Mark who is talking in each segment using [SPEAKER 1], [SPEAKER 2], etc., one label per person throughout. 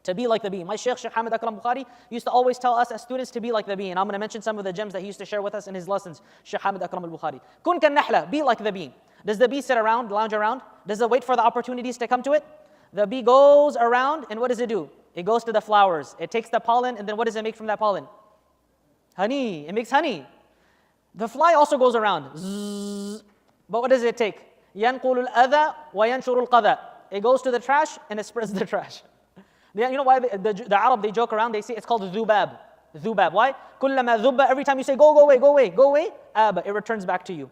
[SPEAKER 1] To be like the bee. My Shaykh Hamid Akram Bukhari used to always tell us as students to be like the bee. And I'm going to mention some of the gems that he used to share with us in his lessons. Shaykh Hamid Akram al-Bukhari. Kun kan nahla, be like the bee. Does the bee sit around, lounge around? Does it wait for the opportunities to come to it? The bee goes around and what does it do? It goes to the flowers. It takes the pollen and then what does it make from that pollen? Honey. It makes honey. The fly also goes around. Zzz. But what does it take? يَنْقُلُ الْأَذَى وَيَنْشُرُ الْقَذَى. It goes to the trash and it spreads the trash. You know why the Arab, they joke around, they say it's called dhubab. Dhubab. Why? كُلَّمَا ذُبَّ. Every time you say, go away, go away, go away, aba, it returns back to you.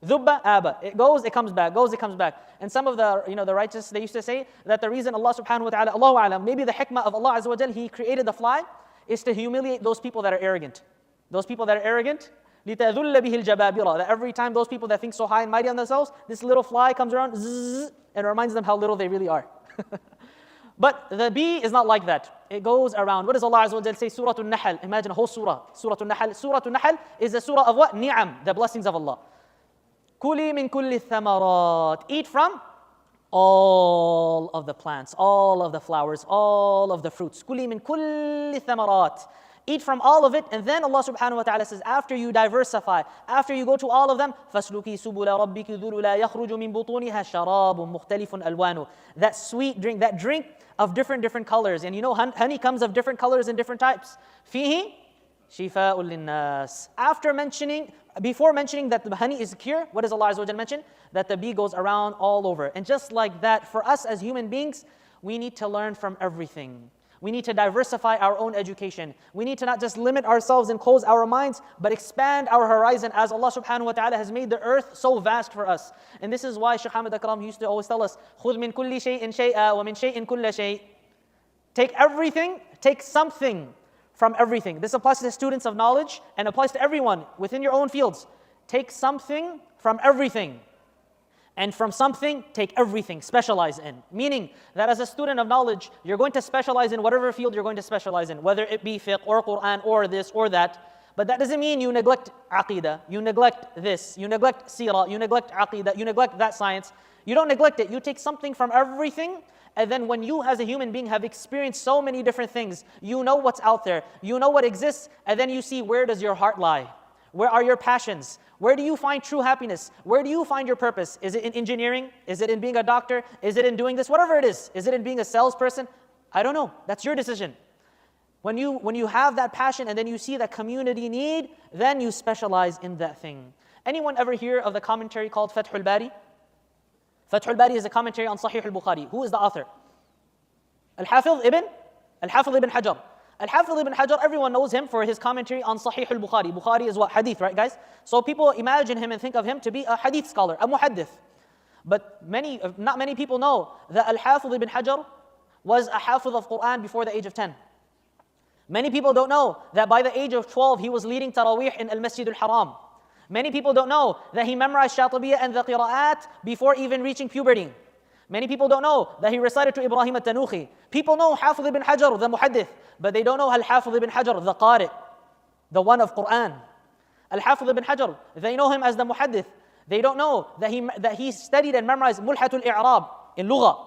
[SPEAKER 1] Dhubba, aba. It goes, it comes back, goes, it comes back. And some of the righteous, they used to say that the reason Allah subhanahu wa ta'ala, Allahu a'lam, maybe the hikmah of Allah azza wa jal, He created the fly, is to humiliate those people that are arrogant. Those people that are arrogant, لِتَذُلَّ بِهِ الْجَبَابِرَةِ. That every time those people that think so high and mighty on themselves, this little fly comes around, zzz, and reminds them how little they really are. But the bee is not like that. It goes around. What does Allah Azza wa Jal say? Surah An-Nahl. Imagine a whole surah. Surah An-Nahl. Surah An-Nahl is a surah of what? Ni'am, the blessings of Allah. Kuli min kulli thamarat. Eat from all of the plants, all of the flowers, all of the fruits. Kuli min kulli thamarat. Eat from all of it, and then Allah subhanahu wa ta'ala says, after you diversify, after you go to all of them, فَاسْلُكِي سُبُلَ رَبِّكِ ذُلُلَا يَخْرُجُ مِن بُطُونِهَا شَرَابٌ مُخْتَلِفٌ أَلْوَانُ. That sweet drink, that drink of different colors. And you know, honey comes of different colors and different types. فِيهِ شِفَاءٌ لِلنَّاسِ. Before mentioning that the honey is a cure, what does Allah Azza wa Jalla mention? That the bee goes around all over. And just like that, for us as human beings, we need to learn from everything. We need to diversify our own education. We need to not just limit ourselves and close our minds, but expand our horizon as Allah subhanahu wa ta'ala has made the earth so vast for us. And this is why Shaykh Hamid Akram used to always tell us, خُذْ مِن كُلِّ شَيْءٍ شَيْئًا وَمِن شَيْءٍ كُلَّ شَيْءٍ. Take everything, take something from everything. This applies to the students of knowledge and applies to everyone within your own fields. Take something from everything. And from something, take everything, specialize in. Meaning that as a student of knowledge, you're going to specialize in whatever field you're going to specialize in, whether it be fiqh or Quran or this or that. But that doesn't mean you neglect aqidah, you neglect this, you neglect seerah, you neglect aqidah, you neglect that science. You don't neglect it. You take something from everything, and then when you as a human being have experienced so many different things, you know what's out there, you know what exists, and then you see where does your heart lie? Where are your passions? Where do you find true happiness? Where do you find your purpose? Is it in engineering? Is it in being a doctor? Is it in doing this? Whatever it is it in being a salesperson? I don't know. That's your decision. When you have that passion and then you see that community need, then you specialize in that thing. Anyone ever hear of the commentary called Fathul Bari? Fathul Bari is a commentary on Sahih al-Bukhari. Who is the author? Al-Hafiz ibn Hajar. Al-Hafiz ibn Hajar, everyone knows him for his commentary on Sahih al-Bukhari. Bukhari is what? Hadith, right guys? So people imagine him and think of him to be a hadith scholar, a muhaddith. But not many people know that Al-Hafiz ibn Hajar was a hafiz of Quran before the age of 10. Many people don't know that by the age of 12 he was leading Taraweeh in Al-Masjid al-Haram. Many people don't know that he memorized Shatibiyyah and the Qira'at before even reaching puberty. Many people don't know that he recited to Ibrahim al-Tanuhi. People know Hafiz ibn Hajar, the muhaddith, but they don't know Al-Hafiz ibn Hajar, the qari, the one of Quran. Al-Hafiz ibn Hajar, they know him as the muhaddith. They don't know that he studied and memorized Mulhatul I'rab in Lugha.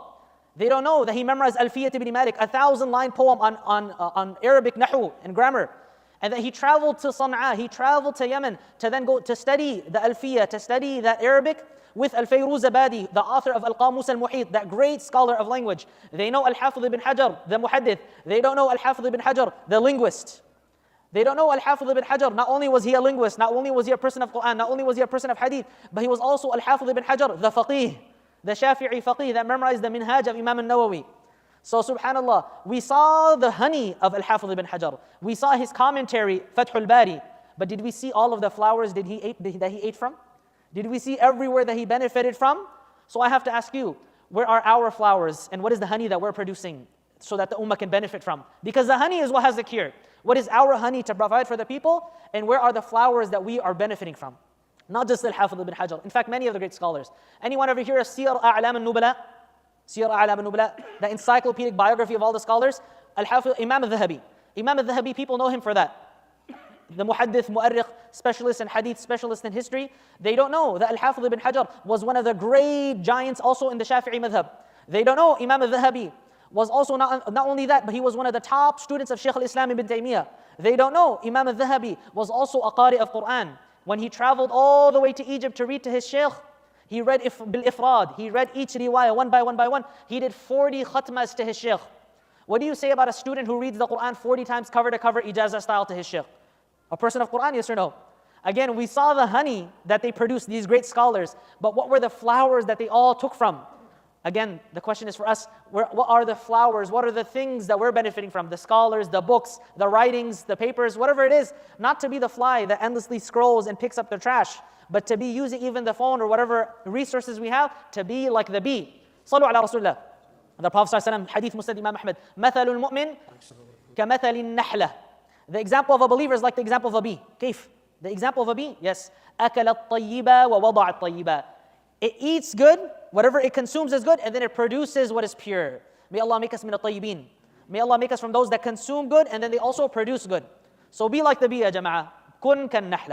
[SPEAKER 1] They don't know that he memorized Alfiyat ibn Malik, a 1,000-line poem on Arabic Nahu and grammar. And that he traveled to Sana'a, he traveled to Yemen to then go to study the Alfiyah, to study that Arabic with Al-Fayruz Abadi, the author of Al-Qamus Al-Muhit, that great scholar of language. They know Al-Hafiz ibn Hajar, the muhaddith. They don't know Al-Hafiz ibn Hajar, the linguist. They don't know Al-Hafiz ibn Hajar, not only was he a linguist, not only was he a person of Quran, not only was he a person of hadith, but he was also Al-Hafiz ibn Hajar, the faqih, the Shafi'i faqih that memorized the minhaj of Imam al-Nawawi. So subhanallah, we saw the honey of Al-Hafiz ibn Hajar. We saw his commentary, Fathul Bari. But did we see all of the flowers that he ate from? Did we see everywhere that he benefited from? So I have to ask you, where are our flowers and what is the honey that we're producing so that the ummah can benefit from? Because the honey is what has the cure. What is our honey to provide for the people? And where are the flowers that we are benefiting from? Not just Al-Hafiz ibn Hajar. In fact, many of the great scholars. Anyone ever hear of Siyar A'lam al-Nubala? Siyar A'lam al-Nubala, the encyclopedic biography of all the scholars? Al-Hafiz, Imam al-Dhahabi. Imam al-Dhahabi, people know him for that. The muhaddith, mu'arrikh, specialist in hadith, specialist in history. They don't know that Al-Hafiz ibn Hajar was one of the great giants also in the Shafi'i madhab. They don't know Imam al-Dhahabi was also not only that, but he was one of the top students of Shaykh al-Islam ibn Taymiyyah. They don't know, Imam al-Dhahabi was also a qari of Quran. When he traveled all the way to Egypt to read to his Shaykh, he read bil-ifrad, he read each riwayah one by one. He did 40 khatmas to his Shaykh. What do you say about a student who reads the Quran 40 times cover to cover, ijazah style to his Shaykh? A person of Quran, yes or no? Again, we saw the honey that they produced, these great scholars, but what were the flowers that they all took from? Again, the question is for us, what are the flowers? What are the things that we're benefiting from? The scholars, the books, the writings, the papers, whatever it is. Not to be the fly that endlessly scrolls and picks up the trash, but to be using even the phone or whatever resources we have, to be like the bee. Sallu ala Rasulullah. The Prophet ﷺ, hadith Musnad Imam Ahmed, مَثَلُ الْمُؤْمِنِ كَمَثَلِ النَّحْلَةِ. The example of a believer is like the example of a bee. كيف? The example of a bee? Yes. أَكَلَ الطَّيِّبَ وَوَضَعَ الطَّيِّبَ. It eats good, whatever it consumes is good, and then it produces what is pure. May Allah make us min al-tayyibin. May Allah make us from those that consume good, and then they also produce good. So be like the bee, ya jama'ah. Kun kan nahla.